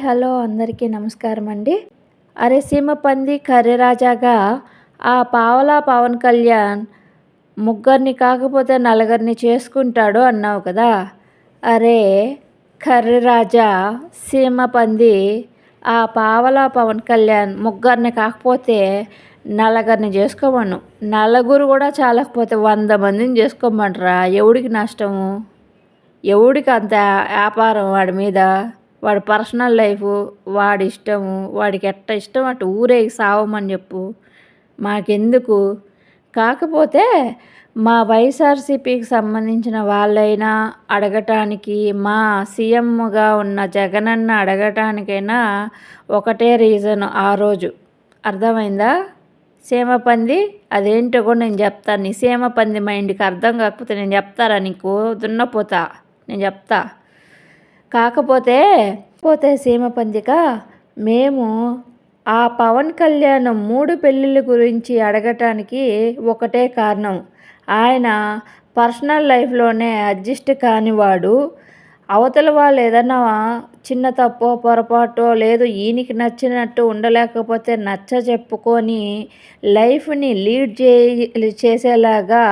Hello అందరికీ నమస్కారం అండి. అరే సీమ పంది కర్రీ రాజాగా ఆ పావలా పవన్ కళ్యాణ్ ముగ్గురిని కాకపోతే నలుగురిని చేసుకుంటాడు అన్నావు కదా. అరే కర్రీ రాజా సీమ పంది ఆ పావలా పవన్ కళ్యాణ్ ముగ్గురిని కాకపోతే నలుగురిని చేసుకోమను. నలుగురు కూడా చాలకపోతే 100 మందిని చేసుకోమంటారా? ఎవడికి నష్టము? ఎవడికి అంత వ్యాపారం వాడి మీద? వాడి పర్సనల్ లైఫు, వాడి ఇష్టము, వాడికి ఎట్ట ఇష్టం అటు ఊరేగి సావమని చెప్పు, మాకెందుకు. కాకపోతే మా వైఎస్ఆర్సీపీకి సంబంధించిన వాళ్ళైనా అడగటానికి, మా సీఎంగా ఉన్న జగనన్న అడగటానికైనా ఒకటే రీజన్ ఆ రోజు. అర్థమైందా? సీమపంది అదేంటో కూడా నేను చెప్తాను. నీ సీమపంది మైండ్కి అర్థం కాకపోతే నేను చెప్తారా నీకు? దున్నపోతా నేను చెప్తా. కాకపోతే సీమపందిక మేము ఆ పవన్ కళ్యాణ్ 3 పెళ్ళిళ్ళ గురించి అడగటానికి ఒకటే కారణం. ఆయన పర్సనల్ లైఫ్లోనే అడ్జస్ట్ కానివాడు. అవతల వాళ్ళు ఏదైనా చిన్న తప్పో పొరపాటో లేదు ఈయనకి నచ్చినట్టు ఉండలేకపోతే నచ్చ చెప్పుకొని లైఫ్ని లీడ్ చేసేలాగా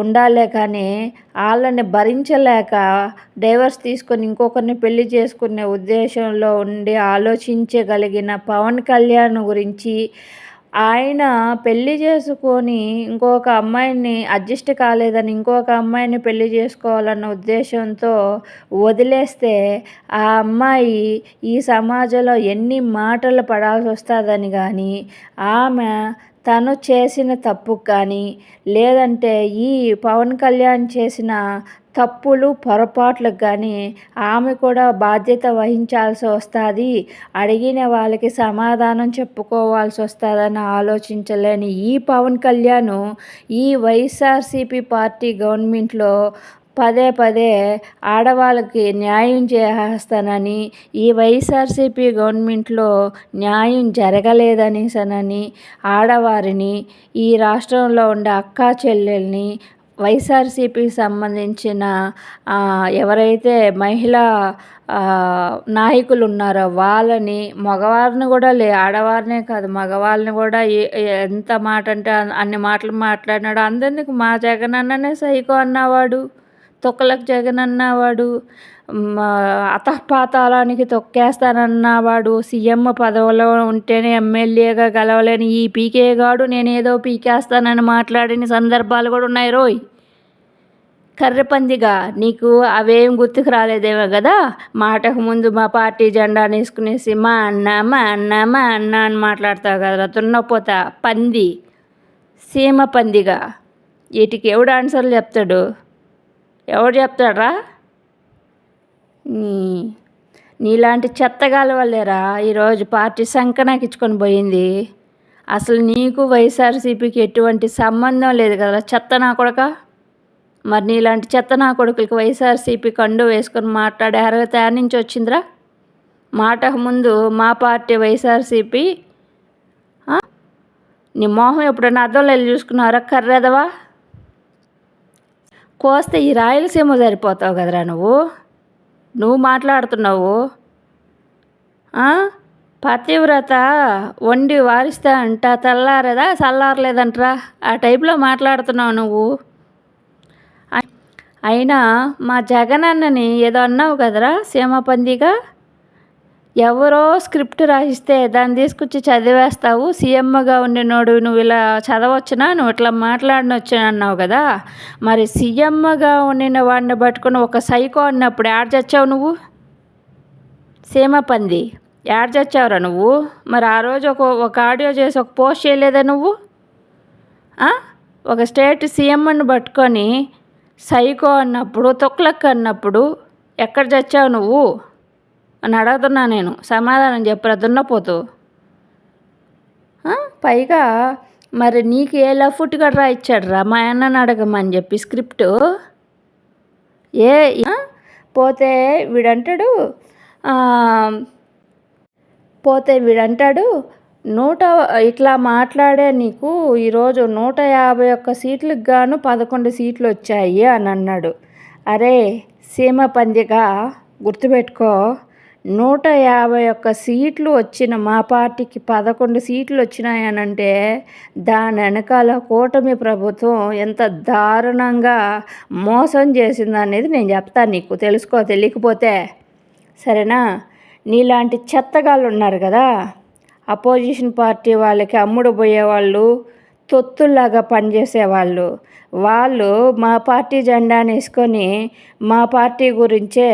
ఉండాలే కానీ వాళ్ళని భరించలేక డైవర్స్ తీసుకొని ఇంకొకరిని పెళ్లి చేసుకునే ఉద్దేశంలో ఉండి ఆలోచించగలిగిన పవన్ కళ్యాణ్ గురించి, ఆయన పెళ్లి చేసుకొని ఇంకొక అమ్మాయిని అడ్జస్ట్ కాలేదని ఇంకొక అమ్మాయిని పెళ్లి చేసుకోవాలన్న ఉద్దేశంతో వదిలేస్తే ఆ అమ్మాయి ఈ సమాజంలో ఎన్ని మాటలు పడాల్సి వస్తుందని కానీ, ఆమె తను చేసిన తప్పు కానీ లేదంటే ఈ పవన్ కళ్యాణ్ చేసిన తప్పులు పొరపాట్లకు కానీ ఆమె కూడా బాధ్యత వహించాల్సి వస్తుంది. అడిగిన వాళ్ళకి సమాధానం చెప్పుకోవాల్సి వస్తుందని ఆలోచించలేని ఈ పవన్ కళ్యాణ్ ఈ వైఎస్ఆర్సీపీ పార్టీ గవర్నమెంట్లో పదే ఆడవాళ్ళకి న్యాయం చేస్తానని, ఈ వైఎస్ఆర్సీపీ గవర్నమెంట్లో న్యాయం జరగలేదనేసనని ఆడవారిని, ఈ రాష్ట్రంలో ఉండే అక్కా చెల్లెల్ని, వైఎస్ఆర్సీపీకి సంబంధించిన ఎవరైతే మహిళా నాయకులు ఉన్నారో వాళ్ళని, మగవారిని కూడా ఆడవారినే కాదు మగవాళ్ళని కూడా ఎంత మాట అంటే అన్ని మాటలు మాట్లాడినాడు. అందరికీ మా జగనన్ననే సైకో అన్నవాడు, తొక్కలకు జగన్ అన్నవాడు, అతపాతాళానికి తొక్కేస్తానన్నవాడు, సీఎం పదవిలో ఉంటేనే ఎమ్మెల్యేగా గెలవలేని ఈ పీకే గాడు నేనేదో పీకేస్తానని మాట్లాడిన సందర్భాలు కూడా ఉన్నాయి రోయ్. కర్రపందిగా నీకు అవేం గుర్తుకు రాలేదేమో కదా. మాటకు ముందు మా పార్టీ జెండా వేసుకునేసి మా అన్న అని మాట్లాడతావు కదా తున్నపోతా పంది సీమ పందిగా. వీటికి ఎవడు ఆన్సర్లు చెప్తాడు? ఎవడు చెప్తాడ్రా? నీలాంటి చెత్తగాల వల్లేరా ఈరోజు పార్టీ సంకనాకిచ్చుకొని పోయింది. అసలు నీకు వైఎస్ఆర్సీపీకి ఎటువంటి సంబంధం లేదు కదా చెత్త నా కొడక. మరి నీలాంటి చెత్త నా కొడుకులకి వైఎస్ఆర్సీపీ కండు వేసుకొని మాట్లాడే అర్హత యాడ్ నుంచి వచ్చిందిరా? మాటకు ముందు మా పార్టీ వైఎస్ఆర్సీపీ, నీ మొహం ఎప్పుడైనా అద్దంలో వెళ్ళి చూసుకున్నారా కర్రెదవా? కోస్తే ఈ రాయలసీమ సరిపోతావు కదరా నువ్వు మాట్లాడుతున్నావు. పతివ్రత వండి వారిస్తా అంట తెల్లారేదా చల్లారలేదంటరా ఆ టైప్లో మాట్లాడుతున్నావు నువ్వు. అయినా మా జగనన్నని ఏదో అన్నావు కదరా సీమపందిగా. ఎవరో స్క్రిప్ట్ రాసిస్తే దాన్ని తీసుకొచ్చి చదివేస్తావు. సీఎంగా ఉండినోడు నువ్వు ఇలా చదవచ్చునా, నువ్వు ఇట్లా మాట్లాడనొచ్చునా అన్నావు కదా. మరి సీఎంగా ఉండిన వాడిని పట్టుకుని ఒక సైకో అన్నప్పుడు యాడ్ చచ్చావు నువ్వు? సీమపంది యాడ్ చచ్చావురా నువ్వు? మరి ఆ రోజు ఒక ఆడియో చేసి ఒక పోస్ట్ చేయలేదా నువ్వు? ఒక స్టేట్ సీఎంని పట్టుకొని సైకో అన్నప్పుడు, తొక్లక్ అన్నప్పుడు ఎక్కడ చచ్చావు నువ్వు అని అడుగుతున్నా నేను. సమాధానం చెప్పరా దున్నపోతూ. పైగా మరి నీకు ఏ లఫుట్ గడ్రా ఇచ్చాడురా మా అన్నని అడగమని చెప్పి స్క్రిప్టు? పోతే వీడంటాడు ఇట్లా మాట్లాడే నీకు ఈరోజు 151 సీట్లకు గాను 11 సీట్లు వచ్చాయి అని అన్నాడు. అరే సీమ పందిగా గుర్తుపెట్టుకో, 151 సీట్లు వచ్చిన మా పార్టీకి 11 సీట్లు వచ్చినాయనంటే దాని వెనకాల కూటమి ప్రభుత్వం ఎంత దారుణంగా మోసం చేసిందనేది నేను చెప్తాను నీకు, తెలుసుకో తెలియకపోతే. సరేనా? నీలాంటి చెత్తగాళ్ళు ఉన్నారు కదా, అపోజిషన్ పార్టీ వాళ్ళకి అమ్ముడు పోయేవాళ్ళు, తొత్తుల్లాగా పనిచేసేవాళ్ళు. వాళ్ళు మా పార్టీ జెండాని వేసుకొని మా పార్టీ గురించే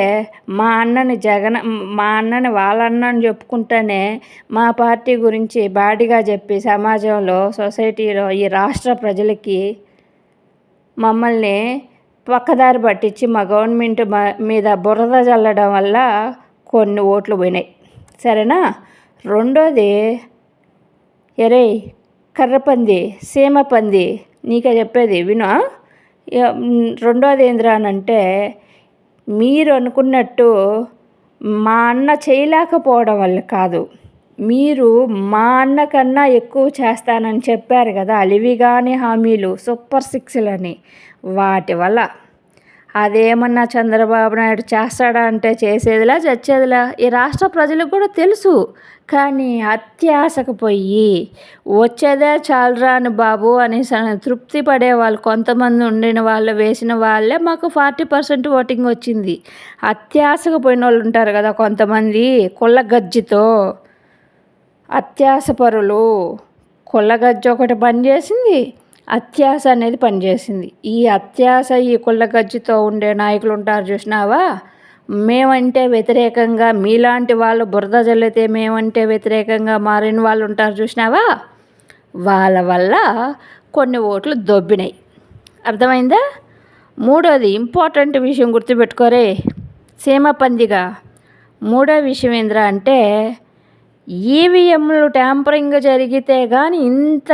మా అన్నని వాళ్ళ అన్నని చెప్పుకుంటేనే మా పార్టీ గురించి బాడిగా చెప్పి సమాజంలో, సొసైటీలో, ఈ రాష్ట్ర ప్రజలకి మమ్మల్ని పక్కదారి పట్టించి మా గవర్నమెంట్ మీద బురద చల్లడం వల్ల కొన్ని ఓట్లు పోయినాయి. సరేనా? రెండోది, ఎరే కర్రపంది, సీమ పంది, నీకే చెప్పేది విను. రెండోది ఏంద్రానంటే, మీరు అనుకున్నట్టు మా అన్న చేయలేకపోవడం వల్ల కాదు, మీరు మా అన్న కన్నా ఎక్కువ చేస్తానని చెప్పారు కదా, అలివిగాని హామీలు, సూపర్ 6లని, వాటి వల్ల. అదేమన్నా చంద్రబాబు నాయుడు చేస్తాడా అంటే చేసేదిలా చచ్చేదిలా ఈ రాష్ట్ర ప్రజలకు కూడా తెలుసు. కానీ అత్యాశకు పోయి వచ్చేదే చాలరాని బాబు అని తృప్తి పడే వాళ్ళు కొంతమంది ఉండిన వాళ్ళు వేసిన వాళ్ళే మాకు 40% ఓటింగ్ వచ్చింది. అత్యాశకు పోయిన వాళ్ళు ఉంటారు కదా కొంతమంది, కుళ్ళగజ్జితో అత్యాశ పరులు. కుళ్ళగజ్జి ఒకటి పనిచేసింది, అత్యాశ అనేది పనిచేసింది. ఈ అత్యాశ, ఈ కుళ్ళగజ్జితో ఉండే నాయకులు ఉంటారు చూసినావా, మేమంటే వ్యతిరేకంగా మీలాంటి వాళ్ళు బురద జల్లితే మేమంటే వ్యతిరేకంగా మారిన వాళ్ళు ఉంటారు చూసినావా, వాళ్ళ వల్ల కొన్ని ఓట్లు దొబ్బినాయి. అర్థమైందా? మూడోది ఇంపార్టెంట్ విషయం గుర్తుపెట్టుకోరే సీమ పందిగా. మూడో విషయం ఏంద్రా అంటే, ఈవీఎంలు ట్యాంపరింగ్ జరిగితే కానీ ఇంత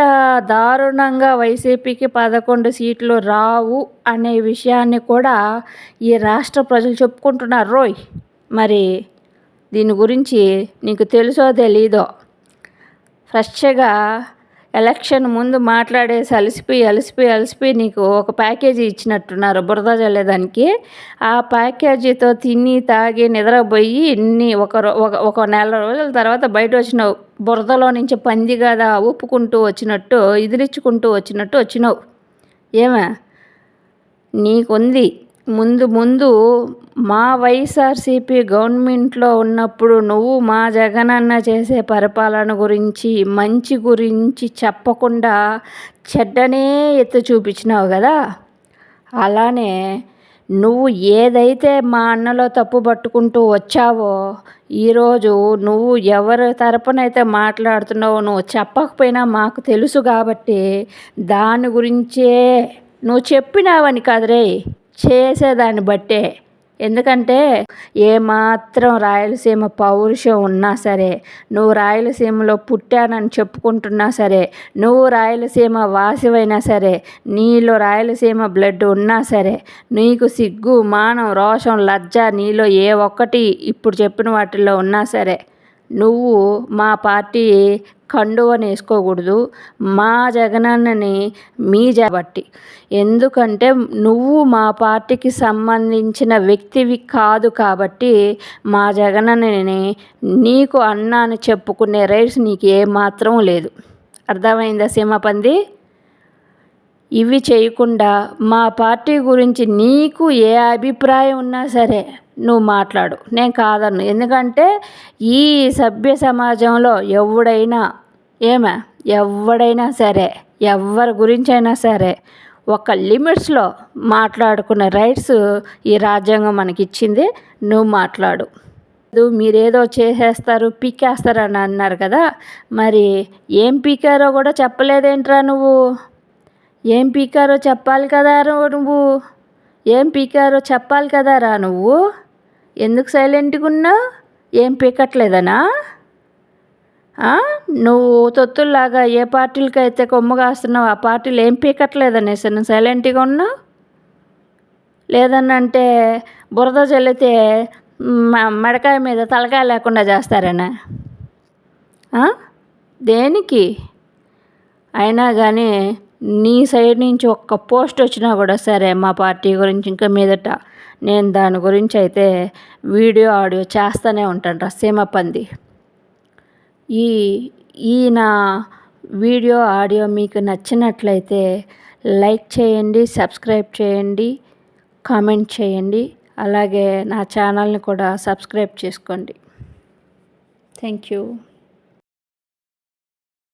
దారుణంగా వైసీపీకి 11 సీట్లు రావు అనే విషయాన్ని కూడా ఈ రాష్ట్ర ప్రజలు చెప్పుకుంటున్నారు రోయ్. మరి దీని గురించి నీకు తెలుసో తెలీదో, ఫ్రెష్గా ఎలక్షన్ ముందు మాట్లాడేసి అలసిపోయి నీకు ఒక ప్యాకేజీ ఇచ్చినట్టున్నారు బురద చల్లేదానికి. ఆ ప్యాకేజీతో తిని తాగి నిద్రపోయి ఒక నెల రోజుల తర్వాత బయట వచ్చినావు, బురదలో నుంచి పంది కదా ఊపుకుంటూ వచ్చినట్టు, ఇదిలించుకుంటూ వచ్చినావు. ఏమే నీకుంది ముందు మా వైఎస్ఆర్సీపీ గవర్నమెంట్లో ఉన్నప్పుడు నువ్వు మా జగనన్న చేసే పరిపాలన గురించి, మంచి గురించి చెప్పకుండా చెడ్డనే ఎత్తి చూపించినావు కదా. అలానే నువ్వు ఏదైతే మా అన్నలో తప్పు పట్టుకుంటూ వచ్చావో, ఈరోజు నువ్వు ఎవరి తరపునైతే మాట్లాడుతున్నావో నువ్వు చెప్పకపోయినా మాకు తెలుసు కాబట్టి దాని గురించే నువ్వు చెప్పినావని కాదురే, చేసేదాన్ని బట్టే. ఎందుకంటే ఏమాత్రం రాయలసీమ పౌరుషం ఉన్నా సరే, నువ్వు రాయలసీమలో పుట్టానని చెప్పుకుంటున్నా సరే, నువ్వు రాయలసీమ వాసివైనా సరే, నీలో రాయలసీమ బ్లడ్ ఉన్నా సరే, నీకు సిగ్గు, మానం, రోషం, లజ్జ నీలో ఏ ఒక్కటి ఇప్పుడు చెప్పిన వాటిల్లో ఉన్నా సరే, నువ్వు మా పార్టీ కండువని వేసుకోకూడదు, మా జగనన్నని మీ బట్టి. ఎందుకంటే నువ్వు మా పార్టీకి సంబంధించిన వ్యక్తివి కాదు కాబట్టి మా జగనన్నని నీకు అన్నా అని చెప్పుకునే రైట్స్ నీకు ఏమాత్రం లేదు. అర్థమైందా సీమపంది? ఇవి చేయకుండా మా పార్టీ గురించి నీకు ఏ అభిప్రాయం ఉన్నా సరే నువ్వు మాట్లాడు, నేను కాదన్ను. ఎందుకంటే ఈ సభ్య సమాజంలో ఎవడైనా సరే, ఎవరి గురించి అయినా సరే ఒక లిమిట్స్లో మాట్లాడుకునే రైట్స్ ఈ రాజ్యాంగం మనకి ఇచ్చింది. నువ్వు మాట్లాడు. మీరేదో చేసేస్తారు, పీకేస్తారు అని అన్నారు కదా, మరి ఏం పీకారో కూడా చెప్పలేదేంట్రా నువ్వు? ఏం పీకారో చెప్పాలి కదా నువ్వు, ఏం పీకారో చెప్పాలి కదారా నువ్వు. ఎందుకు సైలెంట్గా ఉన్నావు? ఏం పీకట్లేదనా? నువ్వు తొత్తుల్లాగా ఏ పార్టీలకైతే కొమ్ము కాస్తున్నావు ఆ పార్టీలు ఏం పీకట్లేదనేసి నువ్వు సైలెంట్గా ఉన్నావు. లేదనంటే బురద చల్లితే మెడకాయ మీద తలకాయ లేకుండా చేస్తారనా? దేనికి అయినా కానీ నీ సైడ్ నుంచి ఒక్క పోస్ట్ వచ్చినా కూడా సరే మా పార్టీ గురించి ఇంకా మీదట నేను దాని గురించి అయితే వీడియో ఆడియో చేస్తూనే ఉంటాను సీమ పంది. ఈ నా వీడియో ఆడియో మీకు నచ్చినట్లయితే లైక్ చేయండి, సబ్స్క్రైబ్ చేయండి, కామెంట్ చేయండి. అలాగే నా ఛానల్ని కూడా సబ్స్క్రైబ్ చేసుకోండి. Thank you.